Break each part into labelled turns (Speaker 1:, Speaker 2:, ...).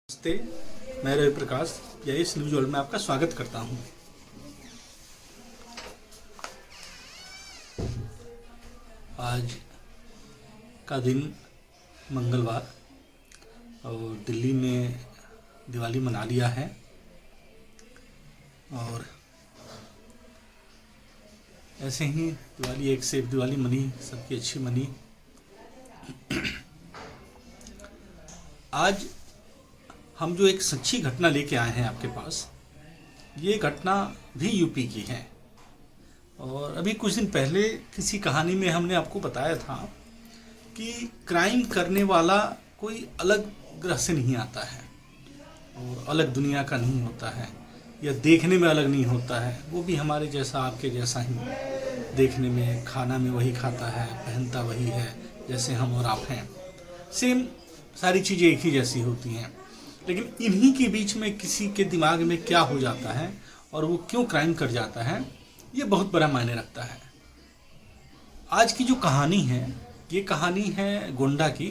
Speaker 1: नमस्ते, मैं Ravi Prakash PIS news world में आपका स्वागत करता हूं। आज का दिन मंगलवार और दिल्ली में दिवाली मना लिया है और ऐसे ही दिवाली एक से एक दिवाली मनी, सबकी अच्छी मनी। आज हम जो एक सच्ची घटना लेके आए हैं आपके पास, ये घटना भी यूपी की है। और अभी कुछ दिन पहले किसी कहानी में हमने आपको बताया था कि क्राइम करने वाला कोई अलग ग्रह से नहीं आता है और अलग दुनिया का नहीं होता है या देखने में अलग नहीं होता है। वो भी हमारे जैसा, आपके जैसा ही देखने में, खाना में वही खाता है, पहनता वही है जैसे हम और आप हैं। सेम सारी चीज़ें एक ही जैसी होती हैं, लेकिन इन्हीं के बीच में किसी के दिमाग में क्या हो जाता है और वो क्यों क्राइम कर जाता है, ये बहुत बड़ा मायने रखता है। आज की जो कहानी है, ये कहानी है गोंडा की।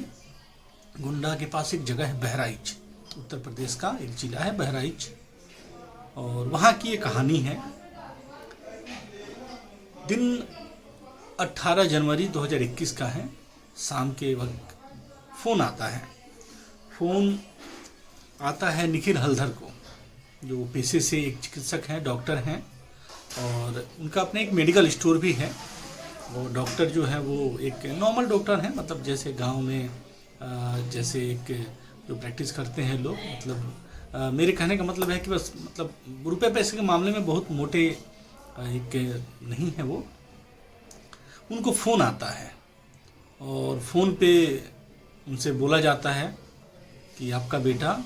Speaker 1: गोंडा के पास एक जगह है बहराइच, उत्तर प्रदेश का एक जिला है बहराइच, और वहाँ की ये कहानी है। दिन 18 जनवरी 2021 का है। शाम के वक्त फ़ोन आता है। फ़ोन आता है निखिल हल्दर को, जो पेशे से एक चिकित्सक हैं, डॉक्टर हैं, और उनका अपना एक मेडिकल स्टोर भी है। वो डॉक्टर जो है वो एक नॉर्मल डॉक्टर हैं, मतलब जैसे गांव में जैसे एक जो प्रैक्टिस करते हैं लोग, मतलब मेरे कहने का मतलब है कि बस मतलब रुपए पैसे के मामले में बहुत मोटे एक नहीं है वो। उनको फ़ोन आता है और फ़ोन पे उनसे बोला जाता है कि आपका बेटा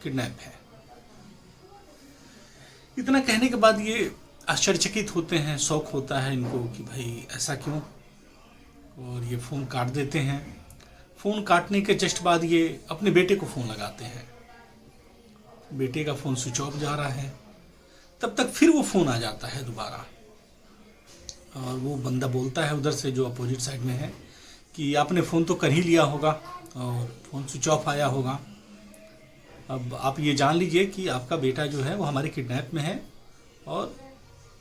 Speaker 1: किडनैप है। इतना कहने के बाद ये आश्चर्यचकित होते हैं, शौक होता है इनको कि भाई ऐसा क्यों, और ये फ़ोन काट देते हैं। फ़ोन काटने के जस्ट बाद ये अपने बेटे को फ़ोन लगाते हैं। बेटे का फ़ोन स्विच ऑफ जा रहा है। तब तक फिर वो फ़ोन आ जाता है दोबारा, और वो बंदा बोलता है उधर से, जो अपोजिट साइड में है, कि आपने फ़ोन तो कर ही लिया होगा और फ़ोन स्विच ऑफ आया होगा। अब आप ये जान लीजिए कि आपका बेटा जो है वो हमारे किडनैप में है और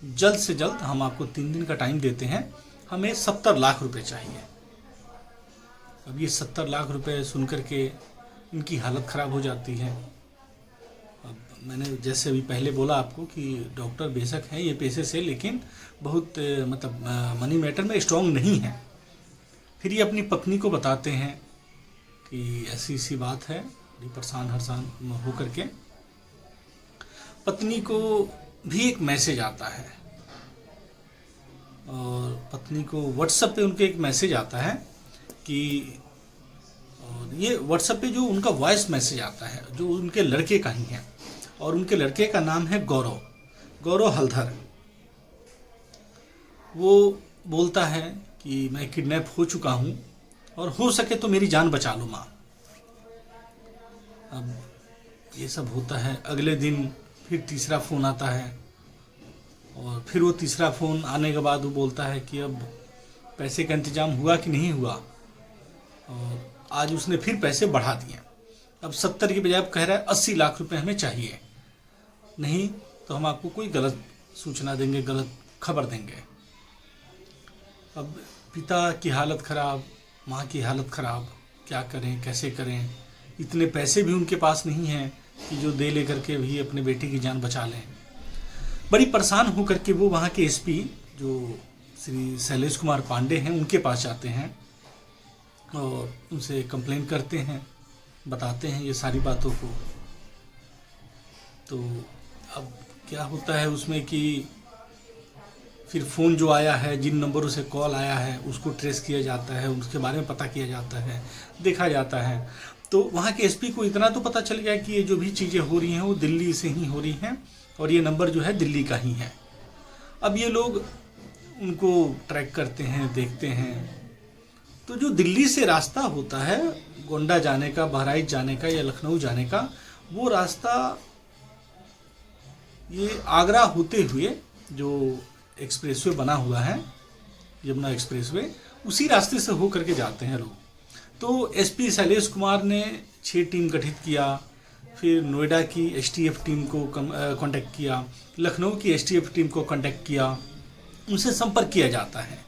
Speaker 1: जल्द से जल्द हम आपको 3 दिन का टाइम देते हैं, हमें 70 लाख रुपए चाहिए। अब ये 70 लाख रुपए सुन कर के इनकी हालत ख़राब हो जाती है। अब मैंने जैसे अभी पहले बोला आपको कि डॉक्टर बेशक हैं ये पेशे से, लेकिन बहुत मतलब मनी मैटर में स्ट्रॉन्ग नहीं है। फिर ये अपनी पत्नी को बताते हैं कि ऐसी सी बात है। बड़ी परेशान हरसान हो करके पत्नी को भी एक मैसेज आता है, और पत्नी को व्हाट्सएप पे उनके एक मैसेज आता है कि, और ये व्हाट्सएप पे जो उनका वॉइस मैसेज आता है जो उनके लड़के का ही है, और उनके लड़के का नाम है गौरव हल्दर। वो बोलता है कि मैं किडनैप हो चुका हूँ और हो सके तो मेरी जान बचा लो माँ। अब ये सब होता है। अगले दिन फिर तीसरा फ़ोन आता है, और फिर वो तीसरा फ़ोन आने के बाद वो बोलता है कि अब पैसे का इंतज़ाम हुआ कि नहीं हुआ, और आज उसने फिर पैसे बढ़ा दिए। अब 70 की बजाय अब कह रहा है 80 लाख रुपए हमें चाहिए, नहीं तो हम आपको कोई गलत सूचना देंगे, गलत खबर देंगे। अब पिता की हालत ख़राब, माँ की हालत ख़राब, क्या करें कैसे करें। इतने पैसे भी उनके पास नहीं हैं कि जो दे लेकर के भी अपने बेटे की जान बचा लें। बड़ी परेशान होकर के वो वहाँ के SP जो श्री शैलेश कुमार पांडे हैं उनके पास जाते हैं और उनसे कंप्लेन करते हैं, बताते हैं ये सारी बातों को। तो अब क्या होता है उसमें कि फिर फ़ोन जो आया है, जिन नंबरों से कॉल आया है उसको ट्रेस किया जाता है, उसके बारे में पता किया जाता है, देखा जाता है। तो वहाँ के SP को इतना तो पता चल गया कि ये जो भी चीज़ें हो रही हैं वो दिल्ली से ही हो रही हैं, और ये नंबर जो है दिल्ली का ही है। अब ये लोग उनको ट्रैक करते हैं, देखते हैं। तो जो दिल्ली से रास्ता होता है गोंडा जाने का, बहराइच जाने का या लखनऊ जाने का, वो रास्ता ये आगरा होते हुए जो एक्सप्रेसवे बना हुआ है, यमुना एक्सप्रेसवे, उसी रास्ते से हो करके जाते हैं लोग। तो SP शैलेश कुमार ने 6 टीम गठित किया, फिर नोएडा की एसटीएफ टीम को कांटेक्ट किया, लखनऊ की एसटीएफ टीम को कांटेक्ट किया, उनसे संपर्क किया जाता है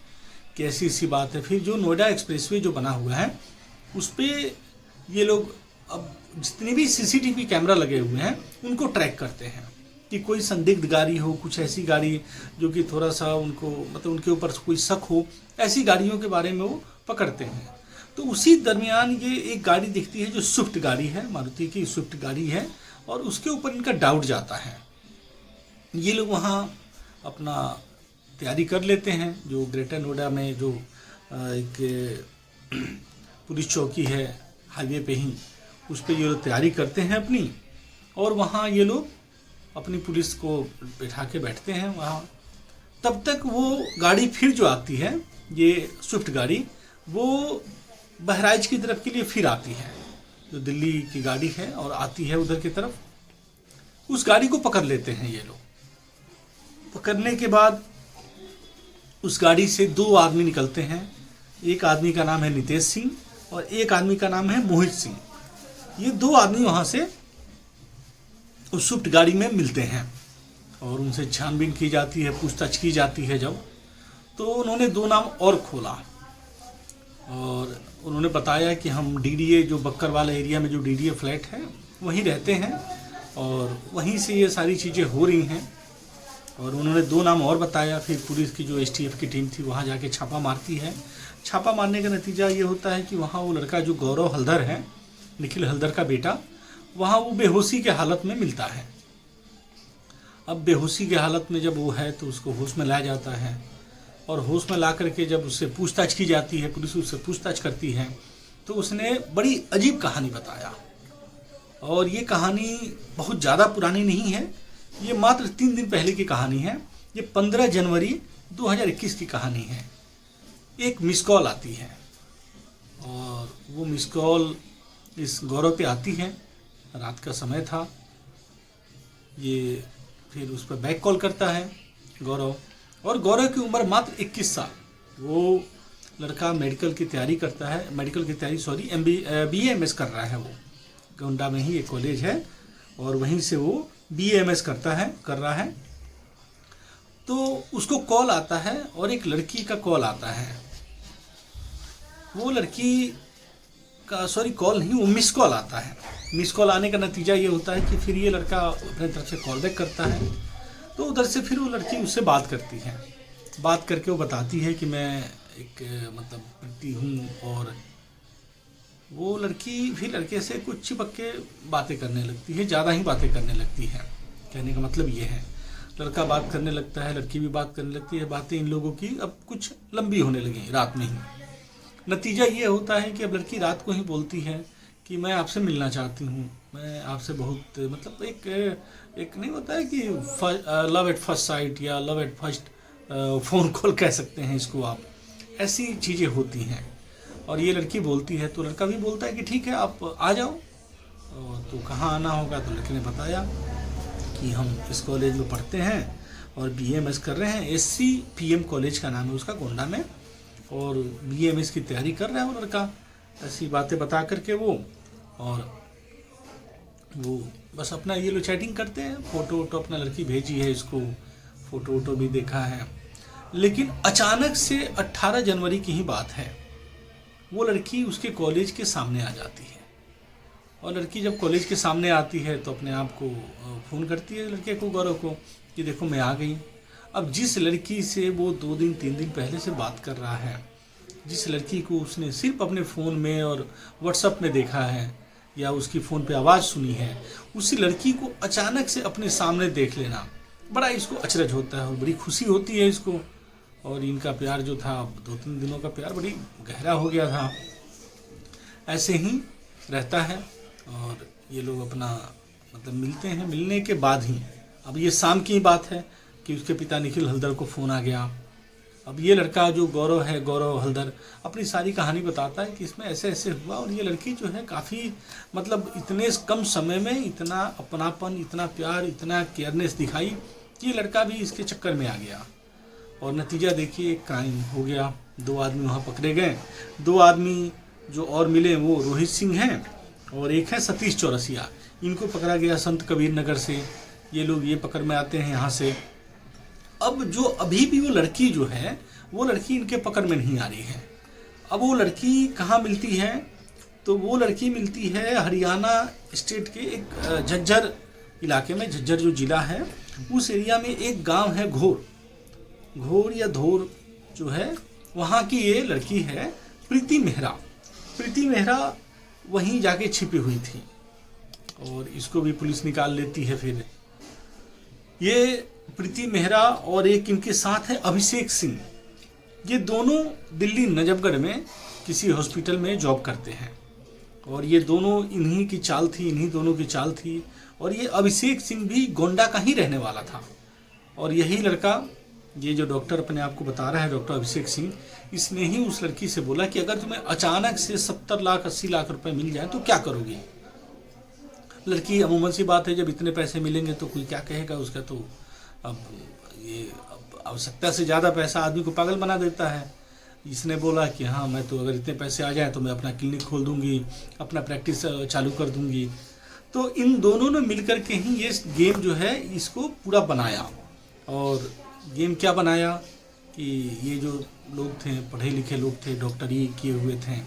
Speaker 1: कि ऐसी ऐसी बात है। फिर जो नोएडा एक्सप्रेसवे जो बना हुआ है उस पर ये लोग अब जितने भी सीसीटीवी कैमरा लगे हुए हैं उनको ट्रैक करते हैं कि कोई संदिग्ध गाड़ी हो, कुछ ऐसी गाड़ी जो कि थोड़ा सा उनको मतलब उनके ऊपर कोई शक हो, ऐसी गाड़ियों के बारे में वो पकड़ते हैं। तो उसी दरमियान ये एक गाड़ी दिखती है जो स्विफ्ट गाड़ी है, मारुति की स्विफ्ट गाड़ी है, और उसके ऊपर इनका डाउट जाता है। ये लोग वहाँ अपना तैयारी कर लेते हैं। जो ग्रेटर नोएडा में जो एक पुलिस चौकी है हाईवे पे ही, उस पर ये लोग तैयारी करते हैं अपनी, और वहाँ ये लोग अपनी पुलिस को बैठा के बैठते हैं वहाँ। तब तक वो गाड़ी फिर जो आती है, ये स्विफ्ट गाड़ी, वो बहराइच की तरफ के लिए फिर आती है, जो दिल्ली की गाड़ी है, और आती है उधर की तरफ। उस गाड़ी को पकड़ लेते हैं ये लोग। पकड़ने के बाद उस गाड़ी से 2 आदमी निकलते हैं। एक आदमी का नाम है नितेश सिंह और एक आदमी का नाम है मोहित सिंह। ये 2 आदमी वहाँ से उस स्विफ्ट गाड़ी में मिलते हैं और उनसे छानबीन की जाती है, पूछताछ की जाती है। जब तो उन्होंने 2 नाम और खोला और उन्होंने बताया कि हम डीडीए जो बक्करवाला एरिया में जो डीडीए फ्लैट है वहीं रहते हैं और वहीं से ये सारी चीज़ें हो रही हैं। और उन्होंने 2 नाम और बताया। फिर पुलिस की जो एसटीएफ की टीम थी वहाँ जाके छापा मारती है। छापा मारने का नतीजा ये होता है कि वहाँ वो लड़का जो गौरव हल्दर है, निखिल हल्दर का बेटा, वहाँ वो बेहोशी के हालत में मिलता है। अब बेहोशी के हालत में जब वो है तो उसको होश में लाया जाता है और होश में ला करके जब उससे पूछताछ की जाती है, पुलिस उससे पूछताछ करती है, तो उसने बड़ी अजीब कहानी बताया। और ये कहानी बहुत ज़्यादा पुरानी नहीं है, ये मात्र 3 दिन पहले की कहानी है। ये 15 जनवरी 2021 की कहानी है। एक मिस कॉल आती है और वो मिस कॉल इस गौरव पे आती है। रात का समय था। ये फिर उस पर बैक कॉल करता है गौरव, और गौरव की उम्र मात्र 21 साल। वो लड़का मेडिकल की तैयारी करता है, BAMS कर रहा है। वो गोंडा में ही एक कॉलेज है और वहीं से वो BAMS कर रहा है। तो उसको कॉल आता है और एक लड़की का कॉल आता है। वो लड़की का कॉल नहीं, वो मिस कॉल आता है। मिस कॉल आने का नतीजा ये होता है कि फिर ये लड़का अपने तरफ से कॉल बैक करता है। तो उधर से फिर वो लड़की उससे बात करती है। बात करके वो बताती है कि मैं एक मतलब प्रीति हूँ, और वो लड़की फिर लड़के से कुछ चिपक के बातें करने लगती है, ज़्यादा ही बातें करने लगती है। कहने का मतलब ये है, लड़का बात करने लगता है, लड़की भी बात करने लगती है। बातें इन लोगों की अब कुछ लंबी होने लगी रात में ही। नतीजा ये होता है कि अब लड़की रात को ही बोलती है कि मैं आपसे मिलना चाहती हूँ, मैं आपसे बहुत मतलब एक नहीं होता है कि लव एट फर्स्ट साइट या love at first phone call कह सकते हैं इसको आप, ऐसी चीज़ें होती हैं। और ये लड़की बोलती है तो लड़का भी बोलता है कि ठीक है आप आ जाओ। तो कहाँ आना होगा, तो लड़के ने बताया कि हम इस कॉलेज में पढ़ते हैं और BAMS कर रहे हैं। SCPM कॉलेज का नाम है उसका, गोंडा में, और BAMS की तैयारी कर रहा है वो लड़का। ऐसी बातें बता करके वो बस अपना ये लोग चैटिंग करते हैं। फ़ोटो वोटो अपना लड़की भेजी है इसको, फ़ोटो वोटो भी देखा है। लेकिन अचानक से 18 जनवरी की ही बात है, वो लड़की उसके कॉलेज के सामने आ जाती है। और लड़की जब कॉलेज के सामने आती है तो अपने आप को फ़ोन करती है लड़के को, गौरव को, कि देखो मैं आ गई। अब जिस लड़की से वो 2 दिन 3 दिन पहले से बात कर रहा है, जिस लड़की को उसने सिर्फ अपने फ़ोन में और व्हाट्सएप में देखा है या उसकी फ़ोन पे आवाज़ सुनी है, उसी लड़की को अचानक से अपने सामने देख लेना बड़ा इसको अचरज होता है और बड़ी खुशी होती है इसको। और इनका प्यार जो था 2-3 दिनों का प्यार बड़ी गहरा हो गया था। ऐसे ही रहता है और ये लोग अपना मतलब मिलते हैं। मिलने के बाद ही, अब ये शाम की बात है कि उसके पिता निखिल हल्दर को फ़ोन आ गया। अब ये लड़का जो गौरव है, गौरव हल्दर, अपनी सारी कहानी बताता है कि इसमें ऐसे ऐसे हुआ। और ये लड़की जो है काफ़ी मतलब इतने कम समय में इतना अपनापन, इतना प्यार, इतना केयरनेस दिखाई कि ये लड़का भी इसके चक्कर में आ गया। और नतीजा देखिए, एक क्राइम हो गया। 2 आदमी वहाँ पकड़े गए। 2 आदमी जो और मिले वो रोहित सिंह हैं और एक है सतीश चौरसिया। इनको पकड़ा गया संत कबीर नगर से, ये लोग ये पकड़ में आते हैं यहाँ से। अब जो अभी भी वो लड़की जो है, वो लड़की इनके पकड़ में नहीं आ रही है। अब वो लड़की कहाँ मिलती है, तो वो लड़की मिलती है हरियाणा स्टेट के एक झज्जर इलाके में। झज्जर जो जिला है उस एरिया में एक गांव है घोर या धोर जो है, वहाँ की ये लड़की है प्रीति मेहरा। प्रीति मेहरा वहीं जाके छिपी हुई थी और इसको भी पुलिस निकाल लेती है। फिर ये प्रीति मेहरा और एक इनके साथ है अभिषेक सिंह, ये दोनों दिल्ली नजफगढ़ में किसी हॉस्पिटल में जॉब करते हैं और ये दोनों इन्हीं दोनों की चाल थी। और ये अभिषेक सिंह भी गोंडा का ही रहने वाला था और यही लड़का, ये जो डॉक्टर अपने आप को बता रहा है डॉक्टर अभिषेक सिंह, इसने ही उस लड़की से बोला कि अगर तुम्हें अचानक से 70 लाख 80 लाख रुपए मिल जाए तो क्या करोगी। लड़की, अमूमन सी बात है, जब इतने पैसे मिलेंगे तो कोई क्या कहेगा उसका, तो अब ये आवश्यकता से ज़्यादा पैसा आदमी को पागल बना देता है। इसने बोला कि हाँ, मैं तो अगर इतने पैसे आ जाए तो मैं अपना क्लिनिक खोल दूंगी, अपना प्रैक्टिस चालू कर दूंगी। तो इन दोनों ने मिलकर के ही ये गेम जो है इसको पूरा बनाया। और गेम क्या बनाया कि ये जो लोग थे, पढ़े लिखे लोग थे, डॉक्टरी किए हुए थे,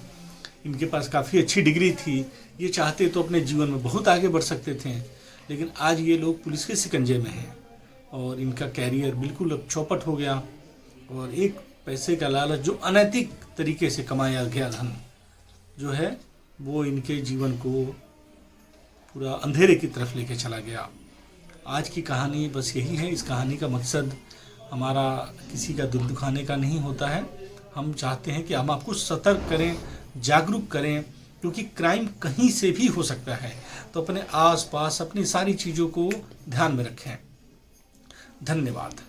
Speaker 1: इनके पास काफ़ी अच्छी डिग्री थी, ये चाहते तो अपने जीवन में बहुत आगे बढ़ सकते थे, लेकिन आज ये लोग पुलिस के शिकंजे में हैं और इनका कैरियर बिल्कुल अब चौपट हो गया। और एक पैसे का लालच, जो अनैतिक तरीके से कमाया गया धन जो है, वो इनके जीवन को पूरा अंधेरे की तरफ लेके चला गया। आज की कहानी बस यही है। इस कहानी का मकसद हमारा किसी का दिल दुखाने का नहीं होता है। हम चाहते हैं कि हम आपको सतर्क करें, जागरूक करें, क्योंकि क्राइम कहीं से भी हो सकता है। तो अपने आसपास अपनी सारी चीज़ों को ध्यान में रखें। धन्यवाद।